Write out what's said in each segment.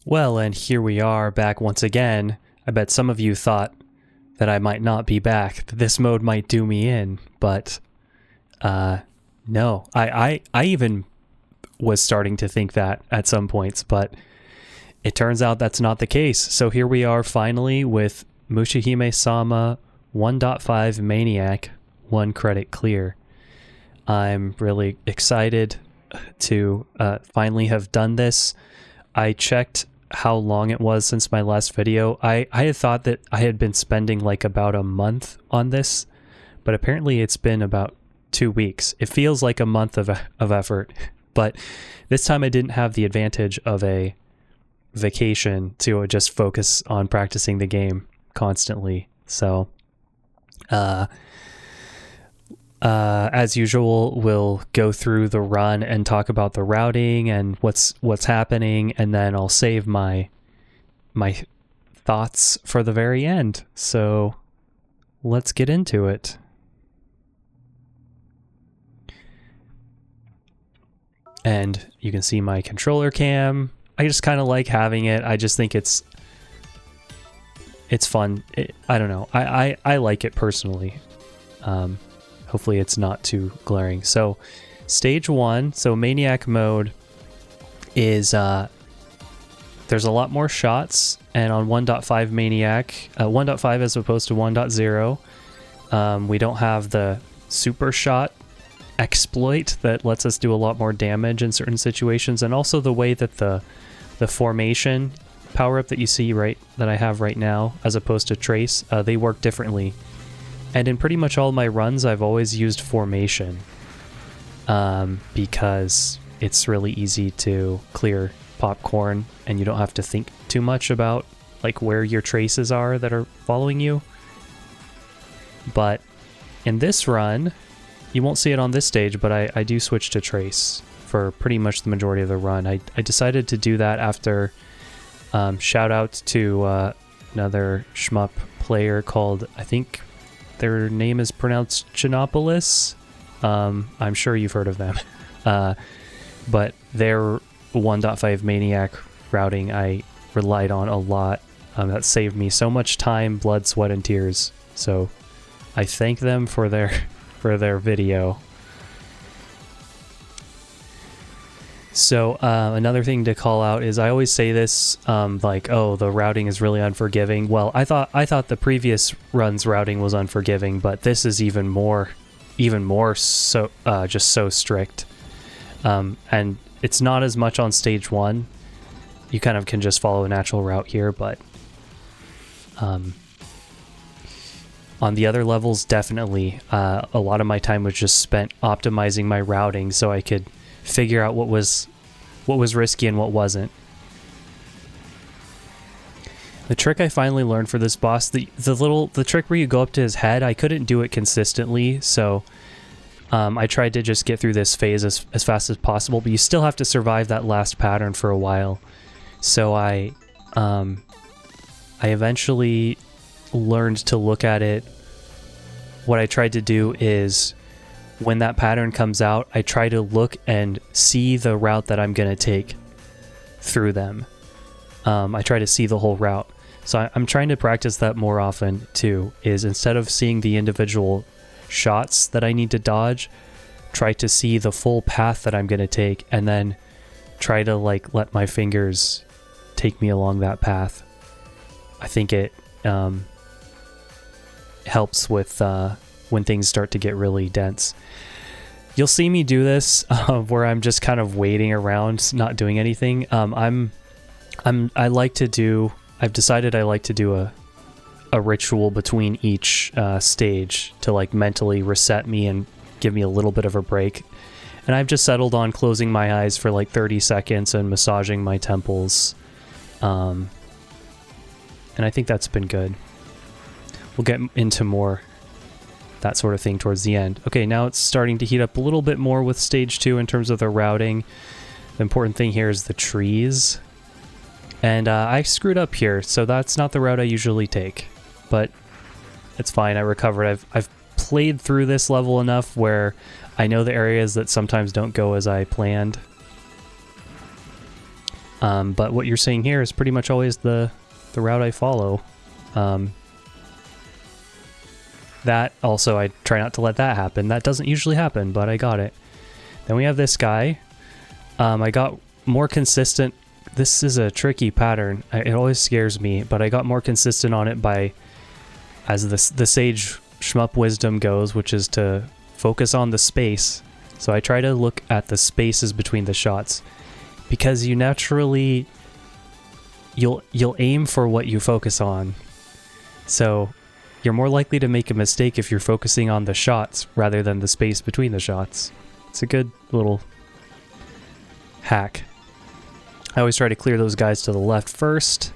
Well, and here we are back once again. I bet some of you thought that I might not be back, that this mode might do me in, but no. I even was starting to think that at some points, but it turns out that's not the case. So here we are finally with Mushihimesama 1.5 Maniac, 1 credit clear. I'm really excited to finally have done this. I checked how long it was since my last video. I had thought that I had been spending like about a month on this, but apparently it's been about 2 weeks. It feels like a month of effort, but this time I didn't have the advantage of a vacation to just focus on practicing the game constantly. So as usual, we'll go through the run and talk about the routing and what's happening, and then I'll save my thoughts for the very end. So let's get into it. And you can see my controller cam. I just kind of like having it. I just think it's fun. I don't know. I like it personally. Hopefully it's not too glaring. So stage 1, so Maniac mode is, there's a lot more shots, and on 1.5 Maniac, 1.5 as opposed to 1.0, we don't have the supershot exploit that lets us do a lot more damage in certain situations, and also the way that the formation power-up that you see that I have right now, as opposed to trace, they work differently. And in pretty much all my runs, I've always used formation because it's really easy to clear popcorn and you don't have to think too much about like where your traces are that are following you. But in this run, you won't see it on this stage, but I do switch to trace for pretty much the majority of the run. I decided to do that after shout out to another shmup player called, I think their name is pronounced Chinopolis. I'm sure you've heard of them. But their 1.5 Maniac routing I relied on a lot. That saved me so much time, blood, sweat, and tears. So I thank them for their video. So another thing to call out is I always say this, like, oh, the routing is really unforgiving. Well, I thought the previous run's routing was unforgiving, but this is even more so just so strict. And it's not as much on stage 1. You kind of can just follow a natural route here, but on the other levels, definitely a lot of my time was just spent optimizing my routing so I could figure out what was risky and what wasn't. The trick I finally learned for this boss, the trick where you go up to his head, I couldn't do it consistently, so I tried to just get through this phase as fast as possible, but you still have to survive that last pattern for a while. So I eventually learned to look at it. What I tried to do is, when that pattern comes out, I try to look and see the route that I'm going to take through them. I try to see the whole route. So I'm trying to practice that more often too, is instead of seeing the individual shots that I need to dodge, try to see the full path that I'm going to take, and then try to like let my fingers take me along that path. I think it helps with when things start to get really dense. You'll see me do this where I'm just kind of waiting around, not doing anything. I've decided I like to do a ritual between each stage to like mentally reset me and give me a little bit of a break. And I've just settled on closing my eyes for like 30 seconds and massaging my temples. And I think that's been good. We'll get into more that sort of thing towards the end. Okay, now it's starting to heat up a little bit more with stage 2 in terms of the routing. The important thing here is the trees. And I screwed up here, so that's not the route I usually take. But it's fine, I recovered. I've played through this level enough where I know the areas that sometimes don't go as I planned. But what you're seeing here is pretty much always the route I follow. That also, I try not to let that happen. That doesn't usually happen, but I got it. Then we have this guy. I got more consistent. This is a tricky pattern. It always scares me, but I got more consistent on it by, as the sage shmup wisdom goes, which is to focus on the space. So I try to look at the spaces between the shots, because you naturally, you'll aim for what you focus on. So you're more likely to make a mistake if you're focusing on the shots rather than the space between the shots. It's a good little hack. I always try to clear those guys to the left first,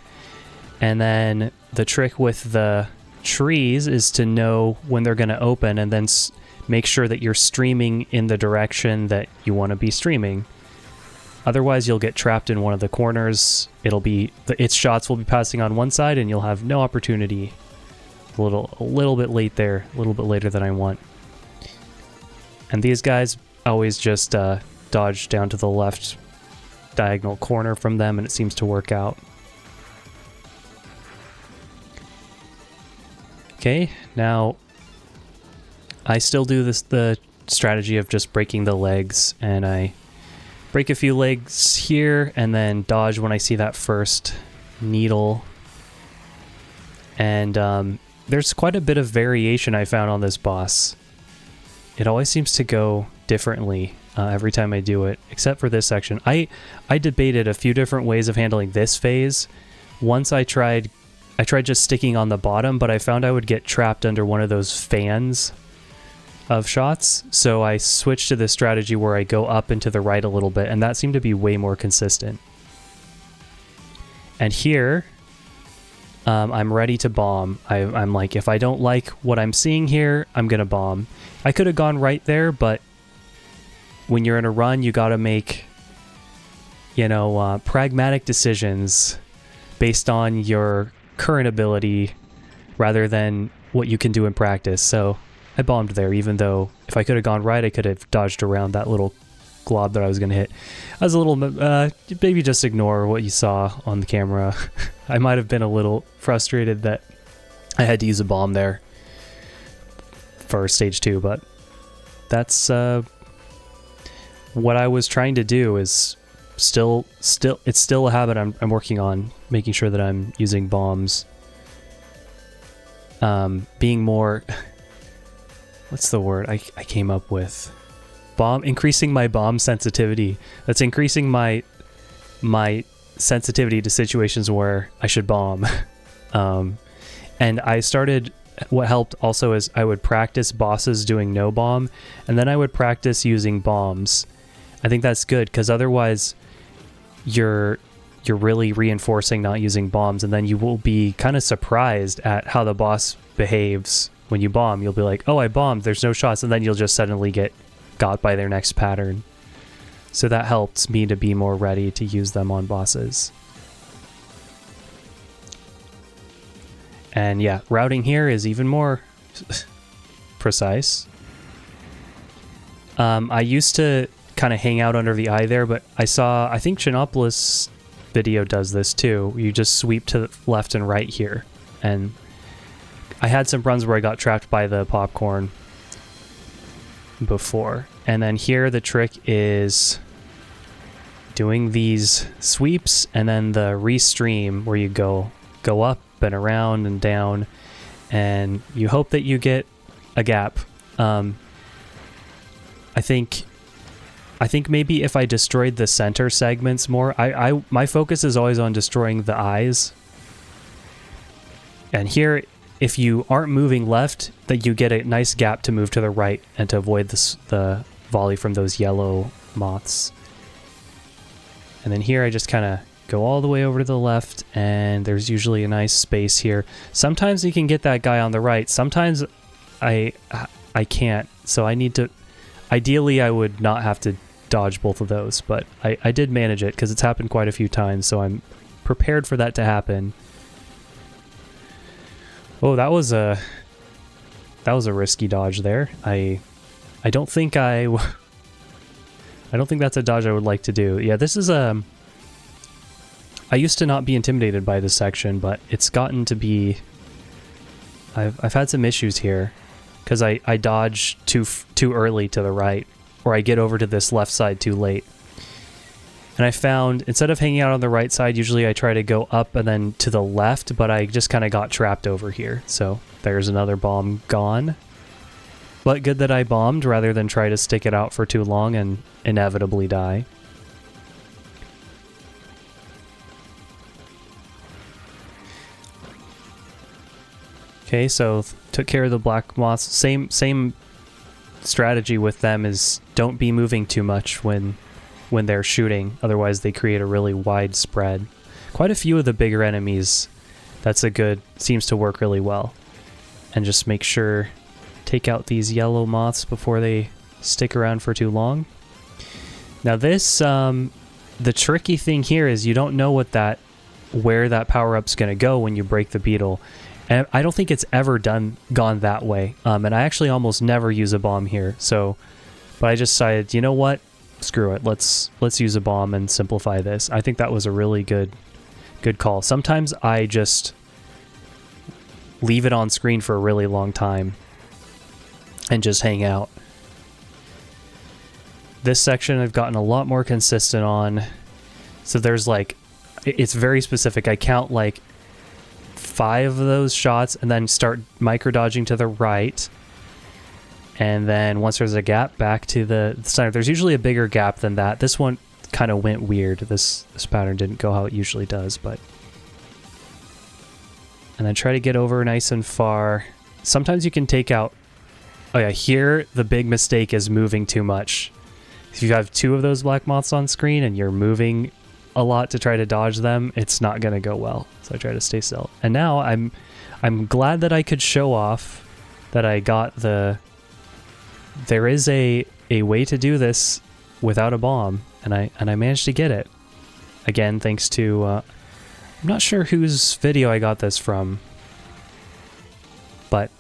and then the trick with the trees is to know when they're going to open and then make sure that you're streaming in the direction that you want to be streaming. Otherwise, you'll get trapped in one of the corners. Its shots will be passing on one side, and you'll have no opportunity. A little bit late there, a little bit later than I want. And these guys always just dodge down to the left diagonal corner from them, and it seems to work out. Okay, now I still do the strategy of just breaking the legs, and I break a few legs here and then dodge when I see that first needle. And there's quite a bit of variation I found on this boss. It always seems to go differently every time I do it, except for this section. I debated a few different ways of handling this phase. Once I tried just sticking on the bottom, but I found I would get trapped under one of those fans of shots, so I switched to this strategy where I go up and to the right a little bit, and that seemed to be way more consistent. And here, I'm ready to bomb. I'm like, if I don't like what I'm seeing here, I'm gonna bomb. I could have gone right there, but when you're in a run, you gotta make, pragmatic decisions based on your current ability rather than what you can do in practice. So I bombed there, even though if I could have gone right, I could have dodged around that little glob that I was going to hit. I was a little, maybe just ignore what you saw on the camera. I might have been a little frustrated that I had to use a bomb there for stage 2, but that's what I was trying to do. Is it's still a habit I'm working on, making sure that I'm using bombs. Being more, what's the word I came up with? Increasing my bomb sensitivity. That's increasing my sensitivity to situations where I should bomb. And I started, what helped also is I would practice bosses doing no bomb, and then I would practice using bombs. I think that's good, because otherwise you're really reinforcing not using bombs, and then you will be kind of surprised at how the boss behaves when you bomb. You'll be like, oh, I bombed, there's no shots, and then you'll just suddenly get got by their next pattern. So that helps me to be more ready to use them on bosses. And yeah, routing here is even more precise. I used to kind of hang out under the eye there, but I think Chinopolis video does this too. You just sweep to the left and right here. And I had some runs where I got trapped by the popcorn before. And then here the trick is doing these sweeps and then the restream, where you go up and around and down, and you hope that you get a gap. I think maybe if I destroyed the center segments more, my focus is always on destroying the eyes. And here, if you aren't moving left, that you get a nice gap to move to the right and to avoid the volley from those yellow moths. And then here I just kind of go all the way over to the left, and there's usually a nice space here. Sometimes you can get that guy on the right. Sometimes I can't. So I need to... Ideally, I would not have to dodge both of those, but I did manage it because it's happened quite a few times, so I'm prepared for that to happen. Oh, that was a risky dodge there. I don't think that's a dodge I would like to do. Yeah, this is I used to not be intimidated by this section, but it's gotten to be... I've had some issues here because I dodge too early to the right, or I get over to this left side too late. And I found, instead of hanging out on the right side, usually I try to go up and then to the left, but I just kind of got trapped over here. So there's another bomb gone. But good that I bombed rather than try to stick it out for too long and inevitably die. Okay, so took care of the black moths. Same strategy with them is don't be moving too much when they're shooting, otherwise they create a really wide spread. Quite a few of the bigger enemies, seems to work really well. And just make sure, take out these yellow moths before they stick around for too long. Now this, the tricky thing here is you don't know where that power-up's gonna go when you break the beetle. And I don't think it's ever gone that way. And I actually almost never use a bomb here, but I just decided, you know what? Screw it. Let's use a bomb and simplify this. I think that was a really good call. Sometimes I just leave it on screen for a really long time and just hang out. This section I've gotten a lot more consistent on. So there's it's very specific. I count 5 of those shots and then start micro dodging to the right. And then once there's a gap, back to the center. There's usually a bigger gap than that. This one kind of went weird. This pattern didn't go how it usually does, but... And then try to get over nice and far. Sometimes you can take out... Oh yeah, here the big mistake is moving too much. If you have 2 of those black moths on screen and you're moving a lot to try to dodge them, it's not going to go well. So I try to stay still. And now I'm glad that I could show off that I got the... There is a way to do this without a bomb, and I managed to get it. Again, thanks to I'm not sure whose video I got this from, but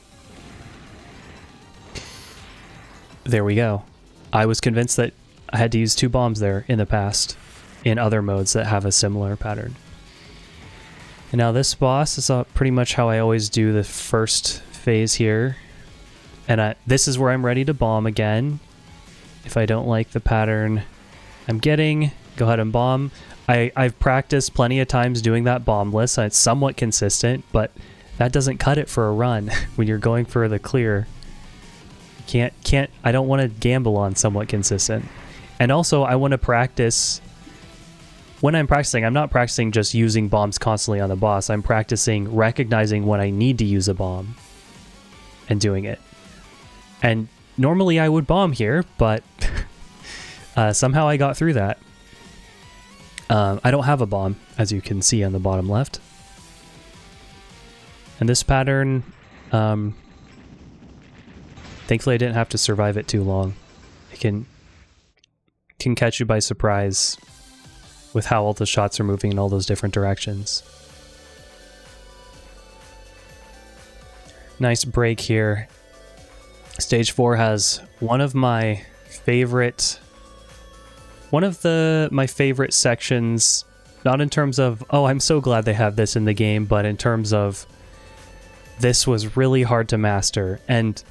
there we go. I was convinced that I had to use 2 bombs there in the past in other modes that have a similar pattern. And now this boss is pretty much how I always do the first phase here. And this is where I'm ready to bomb again. If I don't like the pattern I'm getting, go ahead and bomb. I've practiced plenty of times doing that bombless. It's somewhat consistent, but that doesn't cut it for a run when you're going for the clear. I don't want to gamble on somewhat consistent. And also, I want to practice... When I'm practicing, I'm not practicing just using bombs constantly on the boss. I'm practicing recognizing when I need to use a bomb and doing it. And normally I would bomb here, but somehow I got through that. I don't have a bomb, as you can see on the bottom left. And this pattern, thankfully I didn't have to survive it too long. It can catch you by surprise with how all the shots are moving in all those different directions. Nice break here. Stage 4 has one of my favorite sections, not in terms of, oh, I'm so glad they have this in the game, but in terms of this was really hard to master. And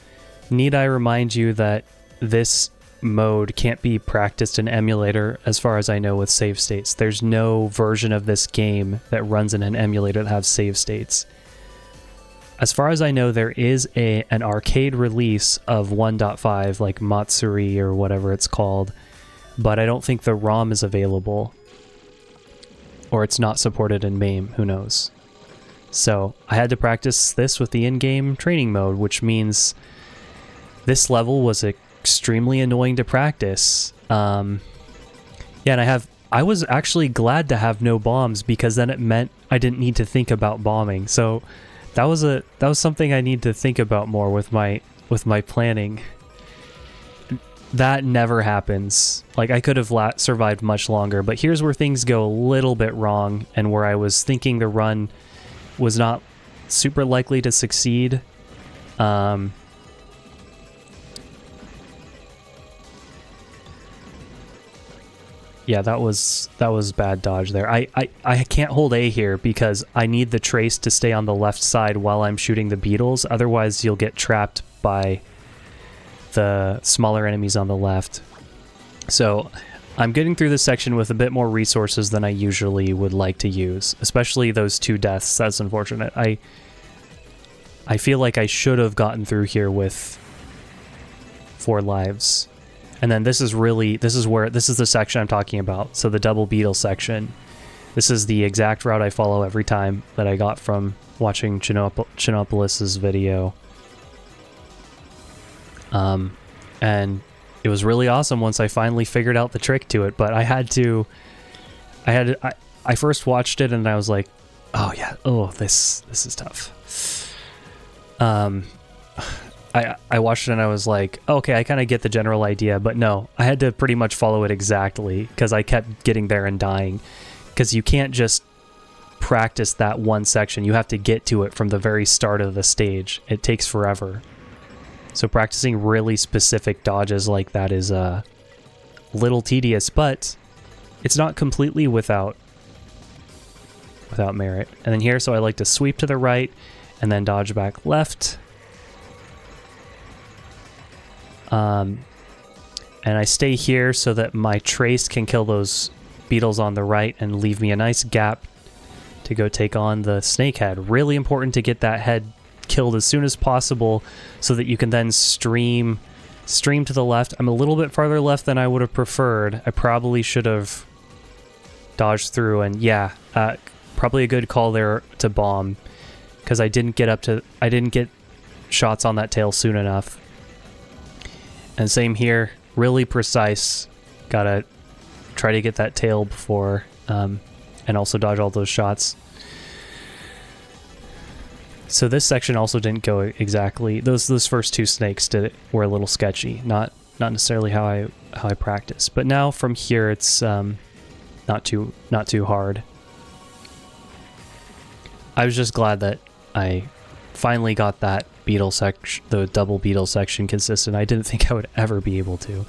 need I remind you that this mode can't be practiced in emulator as far as I know with save states. There's no version of this game that runs in an emulator that has save states. As far as I know, there is an arcade release of 1.5, like Matsuri or whatever it's called, but I don't think the ROM is available. Or it's not supported in MAME, who knows. So I had to practice this with the in-game training mode, which means this level was extremely annoying to practice. Yeah, and I was actually glad to have no bombs because then it meant I didn't need to think about bombing. So that was something I need to think about more with my planning. That never happens. Like, I could have survived much longer, but here's where things go a little bit wrong and where I was thinking the run was not super likely to succeed. Yeah, that was bad dodge there. I can't hold A here because I need the trace to stay on the left side while I'm shooting the beetles. Otherwise, you'll get trapped by the smaller enemies on the left. So I'm getting through this section with a bit more resources than I usually would like to use, especially those 2 deaths. That's unfortunate. I feel like I should have gotten through here with 4 lives. And then this is the section I'm talking about. So the double beetle section. This is the exact route I follow every time that I got from watching Chinopolis's video. And it was really awesome once I finally figured out the trick to it, but I first watched it and I was like, oh yeah, this is tough. I watched it and I was like, okay, I kind of get the general idea, but no, I had to pretty much follow it exactly because I kept getting there and dying. Because you can't just practice that one section, you have to get to it from the very start of the stage. It takes forever. So practicing really specific dodges like that is a little tedious, but it's not completely without merit. And then here, so I like to sweep to the right and then dodge back left. And I stay here so that my trace can kill those beetles on the right and leave me a nice gap to go take on the snake head. Really important to get that head killed as soon as possible so that you can then stream to the left. I'm a little bit farther left than I would have preferred. I probably should have dodged through, and yeah, probably a good call there to bomb because I didn't get shots on that tail soon enough. And same here, really precise. Gotta try to get that tail before, and also dodge all those shots. So this section also didn't go exactly. Those first 2 snakes were a little sketchy. Not necessarily how I practice. But now from here, it's not too hard. I was just glad that I finally got that beetle section, the double beetle section, consistent. I didn't think I would ever be able to.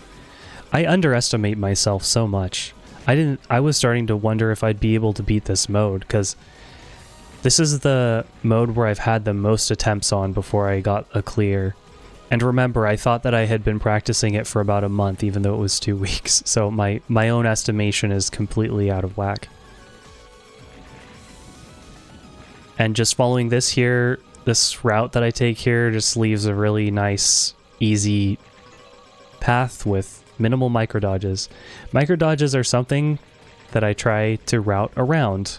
I underestimate myself so much. I was starting to wonder if I'd be able to beat this mode, because this is the mode where I've had the most attempts on before I got a clear. And remember, I thought that I had been practicing it for about a month, even though it was 2 weeks. So my own estimation is completely out of whack. And just following this route that I take here just leaves a really nice, easy path with minimal micrododges. Micrododges are something that I try to route around.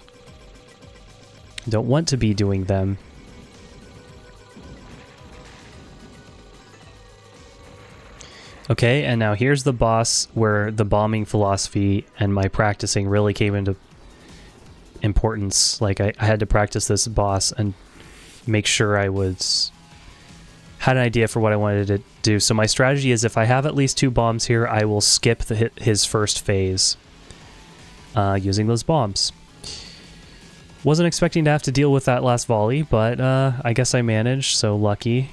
Don't want to be doing them. Okay, and now here's the boss where the bombing philosophy and my practicing really came into importance. Like I had to practice this boss and make sure I had an idea for what I wanted to do. So my strategy is if I have at least 2 bombs here, I will skip his first phase using those bombs. Wasn't expecting to have to deal with that last volley, but I guess I managed, so lucky.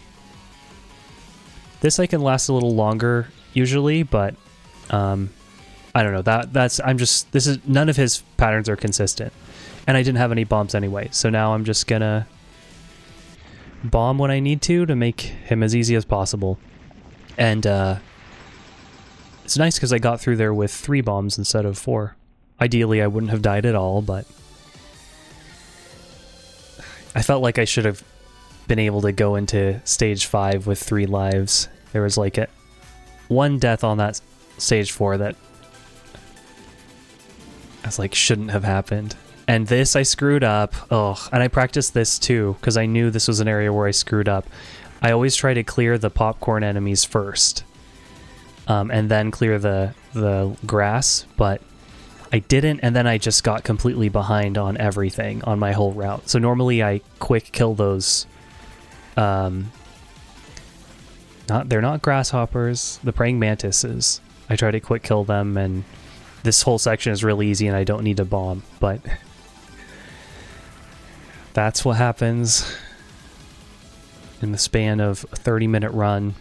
This I can last a little longer usually, but I don't know. None of his patterns are consistent. And I didn't have any bombs anyway, so now I'm just gonna bomb when I need to make him as easy as possible. And it's nice because I got through there with 3 bombs instead of 4. Ideally, I wouldn't have died at all, but I felt like I should have been able to go into stage 5 with 3 lives. There was like one death on that stage 4 that I was like, shouldn't have happened. And this I screwed up. Oh, and I practiced this too because I knew this was an area where I screwed up. I always try to clear the popcorn enemies first, and then clear the grass, but I didn't, and then I just got completely behind on everything on my whole route. So normally I quick kill those. They're not grasshoppers, the praying mantises. I try to quick kill them, and this whole section is really easy and I don't need to bomb, but that's what happens in the span of a 30-minute run.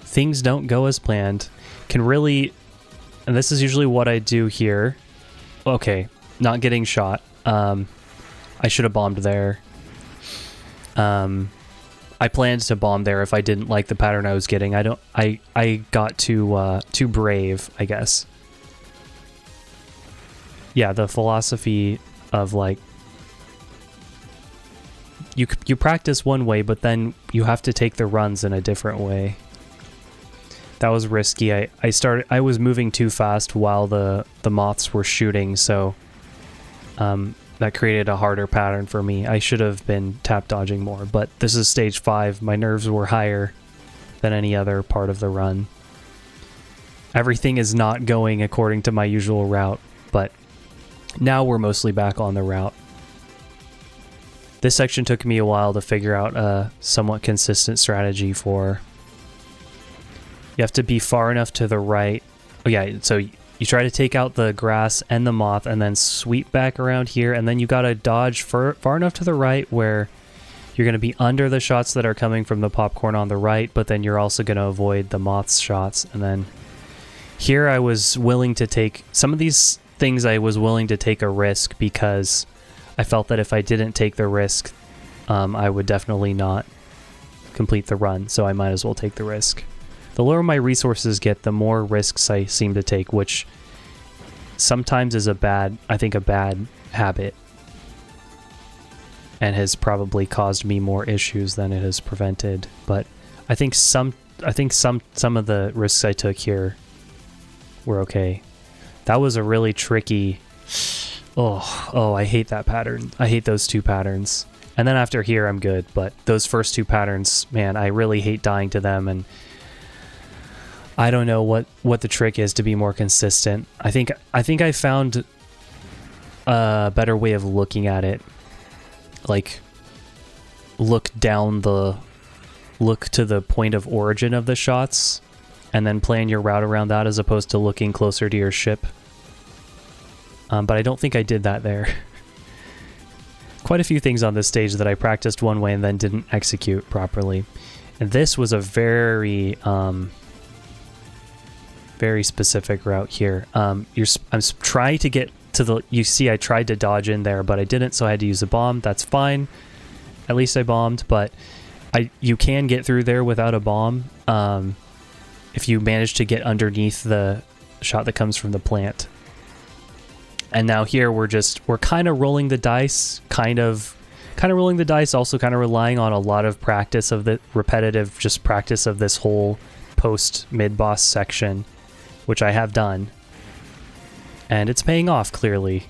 Things don't go as planned. Can really And this is usually what I do here. Okay, not getting shot. I should have bombed there. I planned to bomb there if I didn't like the pattern I was getting. I got too brave, I guess. Yeah, the philosophy of like you practice one way, but then you have to take the runs in a different way. That was risky. I was moving too fast while the moths were shooting, so that created a harder pattern for me. I should have been tap dodging more, but this is stage 5. My nerves were higher than any other part of the run. Everything is not going according to my usual route, but now we're mostly back on the route. This section took me a while to figure out a somewhat consistent strategy for. You have to be far enough to the right. Oh yeah, so you try to take out the grass and the moth and then sweep back around here, and then you gotta dodge far enough to the right where you're gonna be under the shots that are coming from the popcorn on the right, but then you're also gonna avoid the moth's shots. And then here I was willing to take some of these things. I was willing to take a risk because I felt that if I didn't take the risk, I would definitely not complete the run, so I might as well take the risk. The lower my resources get, the more risks I seem to take, which sometimes is a bad habit, and has probably caused me more issues than it has prevented. But I think some of the risks I took here were okay. That was a really tricky. Oh, I hate that pattern. I hate those 2 patterns. And then after here, I'm good. But those first 2 patterns, man, I really hate dying to them. And I don't know what the trick is to be more consistent. I think I found a better way of looking at it. Like, look to the point of origin of the shots, and then plan your route around that as opposed to looking closer to your ship. But I don't think I did that there. Quite a few things on this stage that I practiced one way and then didn't execute properly. And this was a very specific route here. I'm trying to get to the... You see I tried to dodge in there, but I didn't, so I had to use a bomb. That's fine. At least I bombed, but you can get through there without a bomb if you manage to get underneath the shot that comes from the plant. And now here we're kind of rolling the dice, kind of rolling the dice, also kind of relying on a lot of practice of the repetitive, just practice of this whole post mid-boss section, which I have done. And it's paying off, clearly.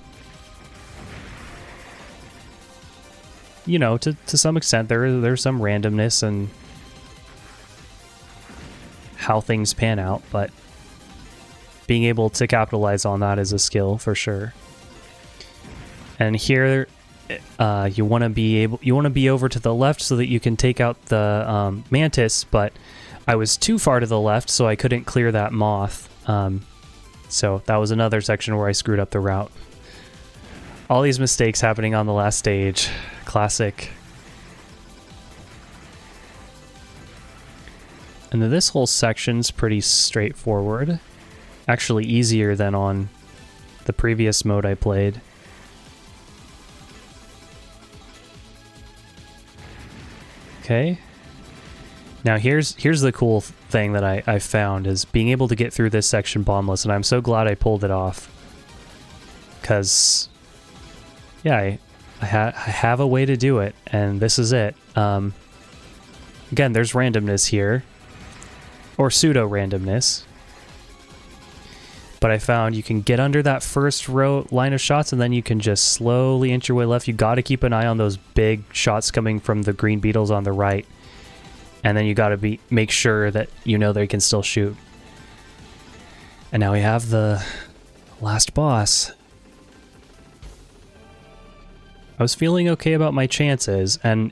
You know, to some extent, there's some randomness and how things pan out, but being able to capitalize on that is a skill for sure. And here, you want to be over to the left so that you can take out the mantis, but I was too far to the left, so I couldn't clear that moth. So that was another section where I screwed up the route. All these mistakes happening on the last stage. Classic. And then this whole section's pretty straightforward. Actually easier than on the previous mode I played. Okay. Now here's the cool thing that I found is being able to get through this section bombless, and I'm so glad I pulled it off. Because, yeah, I have a way to do it, and this is it. Again, there's randomness here. Or pseudo-randomness. But I found you can get under that first line of shots, and then you can just slowly inch your way left. You got to keep an eye on those big shots coming from the green beetles on the right. And then you got to make sure that you know they can still shoot. And now we have the last boss. I was feeling okay about my chances, and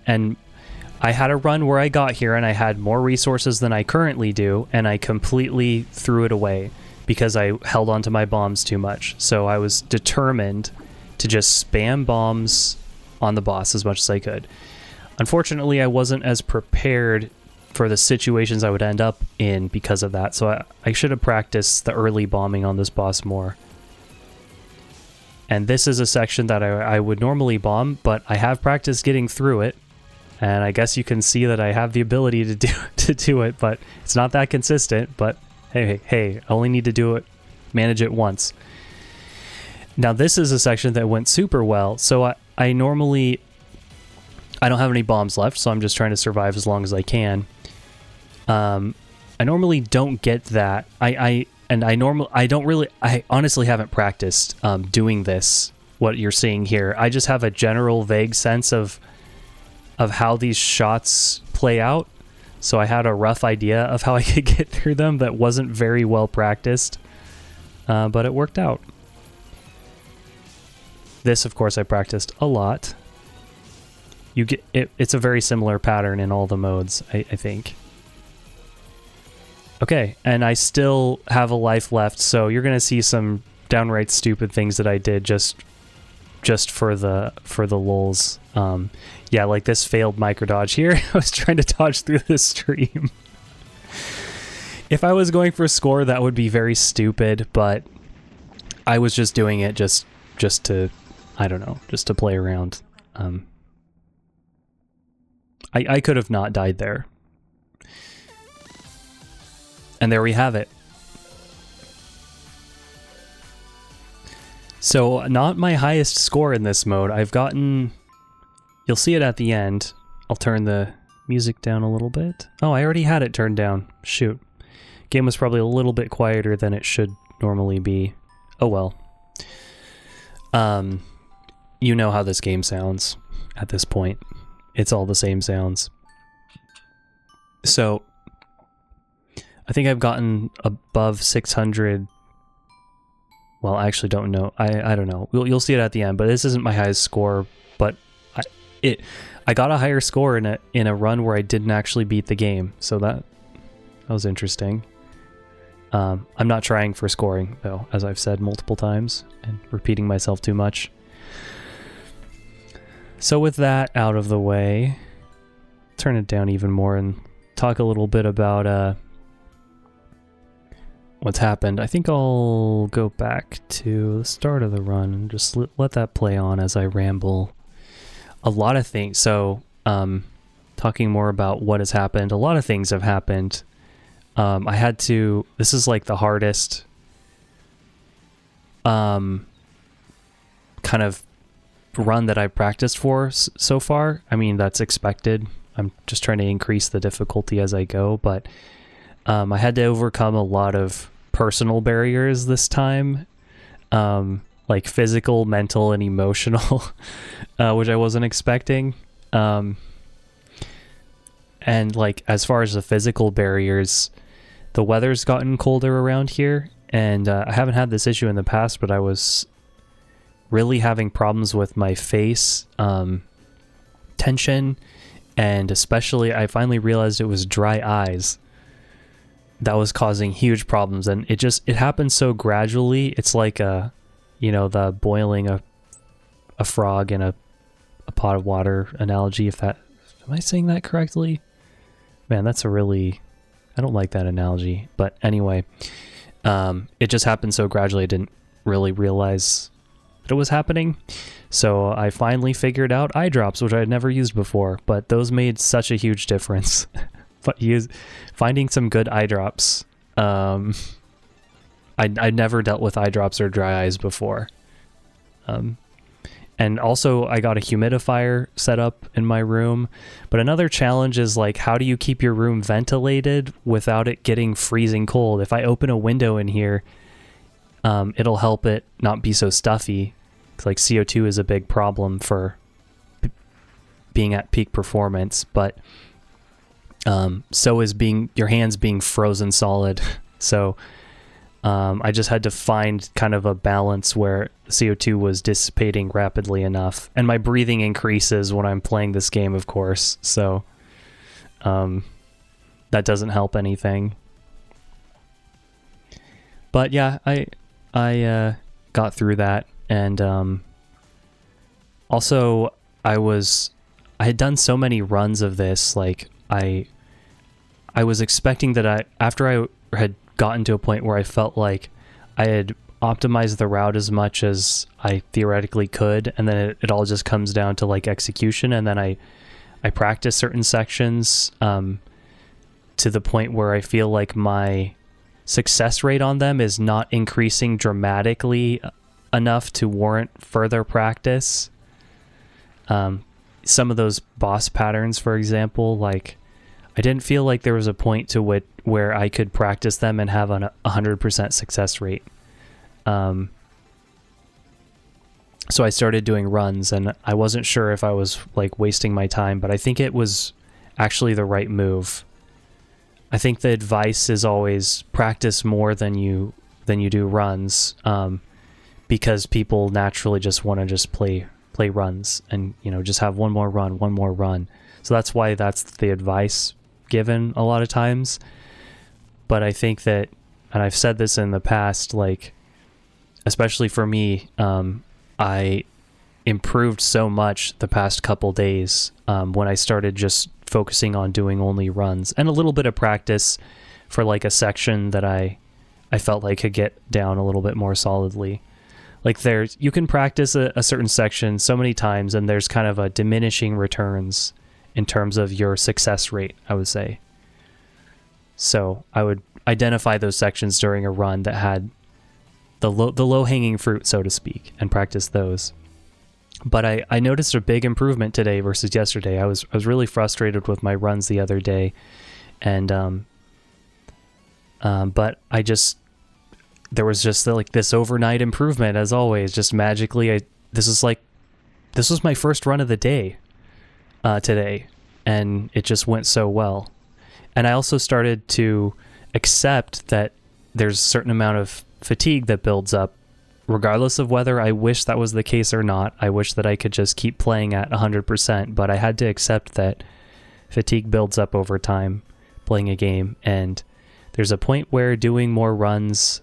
I had a run where I got here and I had more resources than I currently do, and I completely threw it away because I held onto my bombs too much. So I was determined to just spam bombs on the boss as much as I could. Unfortunately, I wasn't as prepared for the situations I would end up in because of that. So I should have practiced the early bombing on this boss more. And this is a section that I would normally bomb, but I have practiced getting through it. And I guess you can see that I have the ability to do it, but it's not that consistent. But hey, I only need to manage it once. Now this is a section that went super well. So I normally, I don't have any bombs left, so I'm just trying to survive as long as I can. I normally don't get that. I honestly haven't practiced doing this, what you're seeing here. I just have a general vague sense of how these shots play out. So I had a rough idea of how I could get through them that wasn't very well practiced, but it worked out. This, of course, I practiced a lot. You get it's a very similar pattern in all the modes, I think. Okay, and I still have a life left, so you're gonna see some downright stupid things that I did just for the lulz. Yeah, like this failed micro dodge here. I was trying to dodge through the stream. If I was going for score, that would be very stupid, but I was just doing it just to, I don't know, just to play around. I could have not died there. And there we have it. So, not my highest score in this mode. I've gotten... You'll see it at the end. I'll turn the music down a little bit. Oh, I already had it turned down. Shoot. Game was probably a little bit quieter than it should normally be. Oh well. You know how this game sounds at this point. It's all the same sounds. So... I think I've gotten above 600. Well, I actually don't know. I don't know. You'll see it at the end, but this isn't my highest score. But I got a higher score in a run where I didn't actually beat the game. So that was interesting. I'm not trying for scoring though, as I've said multiple times and repeating myself too much. So with that out of the way, turn it down even more and talk a little bit about what's happened. I think I'll go back to the start of the run and just let that play on as I ramble. A lot of things. So, talking more about what has happened. A lot of things have happened. I had to... This is like the hardest kind of run that I've practiced for so far. I mean, that's expected. I'm just trying to increase the difficulty as I go, but I had to overcome a lot of personal barriers this time, like physical, mental, and emotional, which I wasn't expecting. And like as far as the physical barriers, the weather's gotten colder around here, and I haven't had this issue in the past, but I was really having problems with my face tension, and especially I finally realized it was dry eyes that was causing huge problems, and it happened so gradually. It's like the boiling a frog in a pot of water analogy, am I saying that correctly? Man, that's I don't like that analogy, but anyway, it just happened so gradually I didn't really realize that it was happening. So I finally figured out eyedrops, which I had never used before, but those made such a huge difference. But finding some good eyedrops. I'd never dealt with eyedrops or dry eyes before. And also I got a humidifier set up in my room. But another challenge is like, how do you keep your room ventilated without it getting freezing cold? If I open a window in here, it'll help it not be so stuffy. 'Cause like CO2 is a big problem for being at peak performance, but so is your hands being frozen solid. So I just had to find kind of a balance where CO2 was dissipating rapidly enough, and my breathing increases when I'm playing this game, of course, so that doesn't help anything. But yeah, I got through that, and also I had done so many runs of this, like I was expecting that after I had gotten to a point where I felt like I had optimized the route as much as I theoretically could, and then it all just comes down to like execution, and then I practice certain sections to the point where I feel like my success rate on them is not increasing dramatically enough to warrant further practice. Some of those boss patterns, for example, like I didn't feel like there was a point to where I could practice them and have a 100% success rate. So I started doing runs, and I wasn't sure if I was like wasting my time, but I think it was actually the right move. I think the advice is always practice more than you do runs, because people naturally just want to just play runs and, you know, just have one more run. So that's why that's the advice given a lot of times. But I think that, and I've said this in the past, like, especially for me, I improved so much the past couple days when I started just focusing on doing only runs and a little bit of practice for like a section that I felt like could get down a little bit more solidly. Like you can practice a certain section so many times, and there's kind of a diminishing returns in terms of your success rate, I would say. So I would identify those sections during a run that had the low-hanging fruit, so to speak, and practice those. But I noticed a big improvement today versus yesterday. I was really frustrated with my runs the other day, and but there was just like this overnight improvement, as always, just magically. This was my first run of the day today, and it just went so well. And I also started to accept that there's a certain amount of fatigue that builds up, regardless of whether I wish that was the case or not. I wish that I could just keep playing at 100%, but I had to accept that fatigue builds up over time playing a game, and there's a point where doing more runs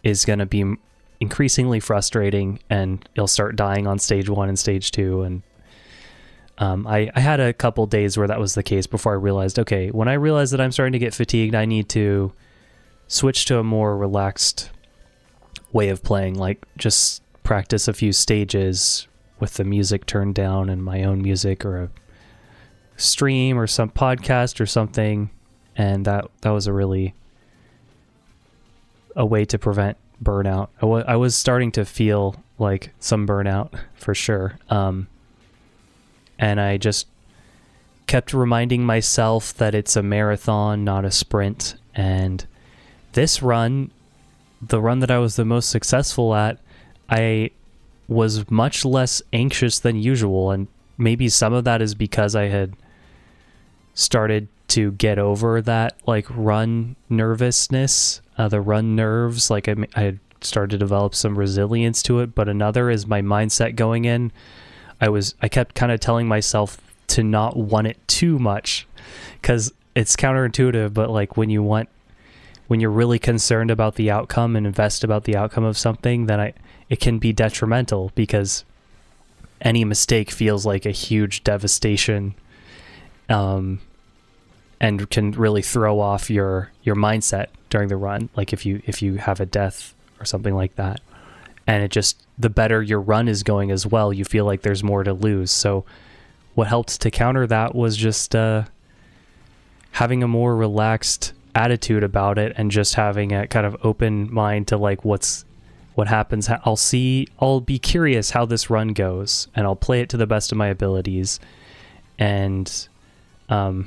is going to be increasingly frustrating, and you'll start dying on stage 1 and stage 2. And I had a couple days where that was the case before I realized, okay, when I realize that I'm starting to get fatigued, I need to switch to a more relaxed way of playing, like just practice a few stages with the music turned down and my own music, or a stream or some podcast or something. And that was a way to prevent burnout. I was starting to feel like some burnout for sure. And I just kept reminding myself that it's a marathon, not a sprint. And this run, the run that I was the most successful at, I was much less anxious than usual. And maybe some of that is because I had started to get over that like run nervousness, the run nerves. Like I had started to develop some resilience to it. But another is my mindset going in. I kept kind of telling myself to not want it too much, because it's counterintuitive, but like when you're really concerned about the outcome and invest about the outcome of something, then it can be detrimental, because any mistake feels like a huge devastation, and can really throw off your mindset during the run. Like if you have a death or something like that, and the better your run is going as well, you feel like there's more to lose. So what helped to counter that was just having a more relaxed attitude about it, and just having a kind of open mind to like what happens. I'll be curious how this run goes, and I'll play it to the best of my abilities. And that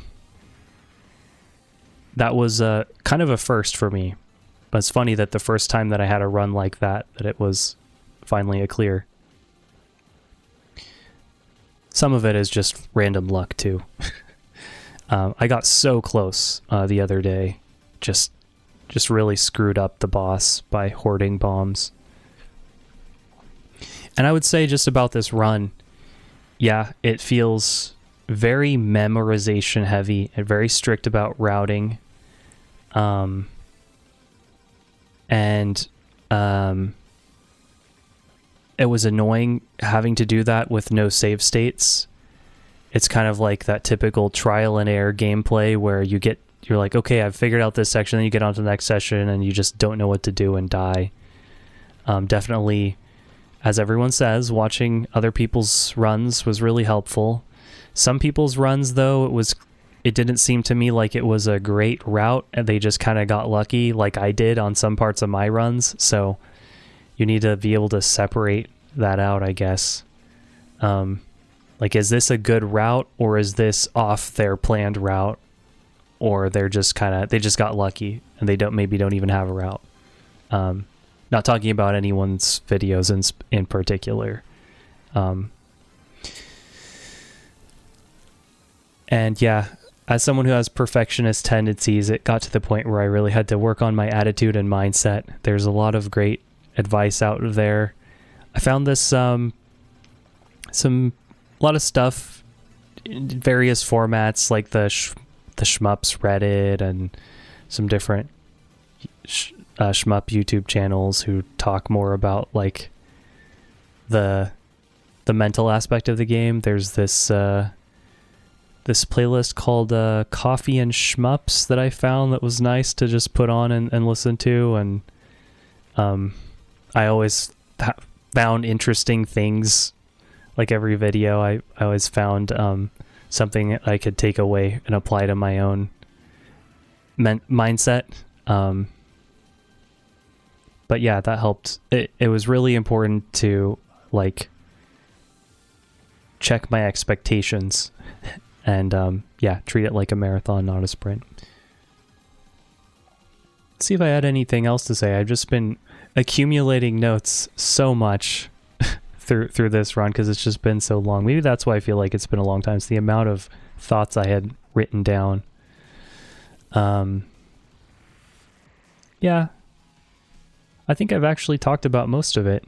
was kind of a first for me. But it's funny that the first time that I had a run like that it was finally a clear. Some of it is just random luck too. I got so close the other day, just really screwed up the boss by hoarding bombs. And I would say just about this run, yeah, it feels very memorization heavy and very strict about routing. It was annoying having to do that with no save states. it's kind of like that typical trial and error gameplay where you're like, okay, I've figured out this section, then you get on to the next session and you just don't know what to do and die. Definitely, as everyone says, watching other people's runs was really helpful. Some people's runs, though, it didn't seem to me like it was a great route, and they just kind of got lucky like I did on some parts of my runs. So you need to be able to separate that out, I guess. Like, is this a good route, or is this off their planned route, or they just got lucky and they don't even have a route. Not talking about anyone's videos in particular. And yeah, as someone who has perfectionist tendencies, it got to the point where I really had to work on my attitude and mindset. There's a lot of great advice out there. I found this a lot of stuff in various formats, like the Shmups Reddit and some different Shmup YouTube channels who talk more about like the mental aspect of the game. There's this playlist called Coffee and Shmups that I found that was nice to just put on and listen to, and I always found interesting things. Like every video, I always found something that I could take away and apply to my own mindset. But yeah, that helped. It was really important to like check my expectations and yeah, treat it like a marathon, not a sprint. Let's see if I had anything else to say. I've just been accumulating notes so much through this run because it's just been so long. Maybe that's why I feel like it's been a long time. It's the amount of thoughts I had written down. Yeah, I think I've actually talked about most of it.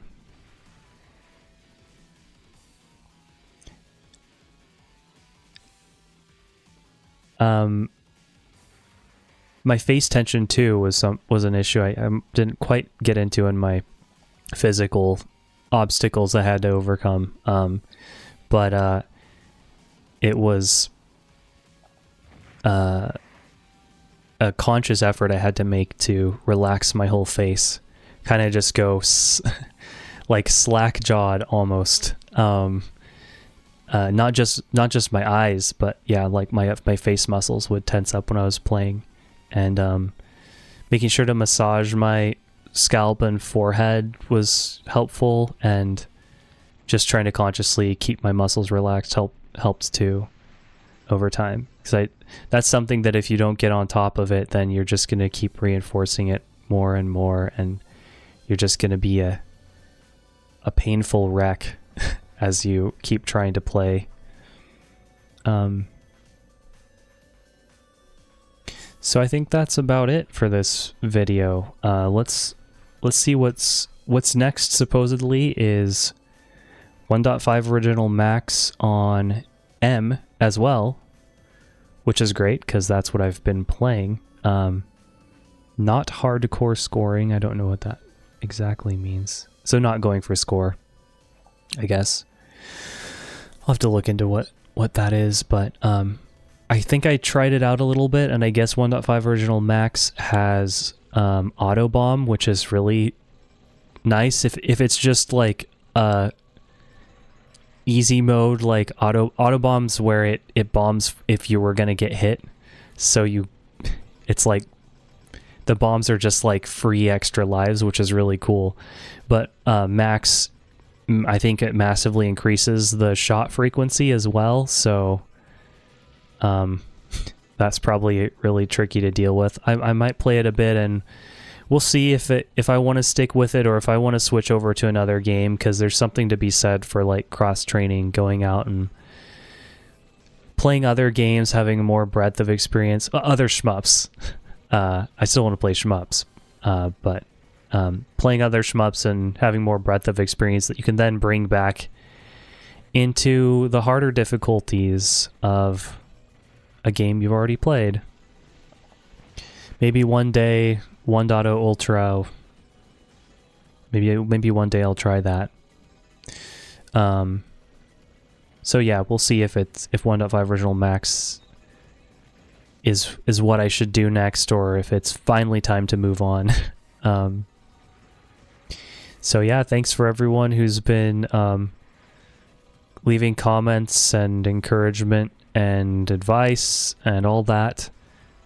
My face tension too was an issue I didn't quite get into in my physical obstacles I had to overcome. But it was a conscious effort I had to make to relax my whole face, kind of just go like slack jawed almost. Not just my eyes, but yeah, like my face muscles would tense up when I was playing, and making sure to massage my scalp and forehead was helpful, and just trying to consciously keep my muscles relaxed helps too over time, because that's something that if you don't get on top of it, then you're just going to keep reinforcing it more and more, and you're just going to be a painful wreck as you keep trying to play. So I think that's about it for this video. Let's see what's next. Supposedly is 1.5 original max on M as well, which is great because that's what I've been playing. Not hardcore scoring. I don't know what that exactly means. So not going for score, I guess. I'll have to look into what that is, but I think I tried it out a little bit, and I guess 1.5 original max has auto bomb, which is really nice if it's just like easy mode, like auto bombs where it bombs if you were gonna get hit, so it's like the bombs are just like free extra lives, which is really cool. But max, I think it massively increases the shot frequency as well, so that's probably really tricky to deal with. I might play it a bit, and we'll see if I want to stick with it or if I want to switch over to another game, because there's something to be said for like cross training, going out and playing other games, having more breadth of experience. Other shmups. I still want to play shmups, but playing other shmups and having more breadth of experience that you can then bring back into the harder difficulties of a game you've already played. Maybe one day 1.0 Ultra, maybe one day I'll try that. So So yeah, we'll see if 1.5 Original Max is what I should do next, or if it's finally time to move on. So yeah, thanks for everyone who's been leaving comments and encouragement and advice and all that.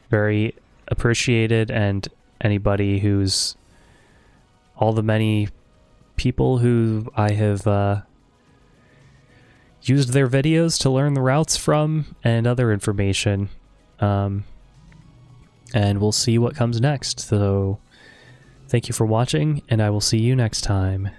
Very appreciated. And anybody who's, all the many people who I have used their videos to learn the routes from and other information. And we'll see what comes next. So thank you for watching, and I will see you next time.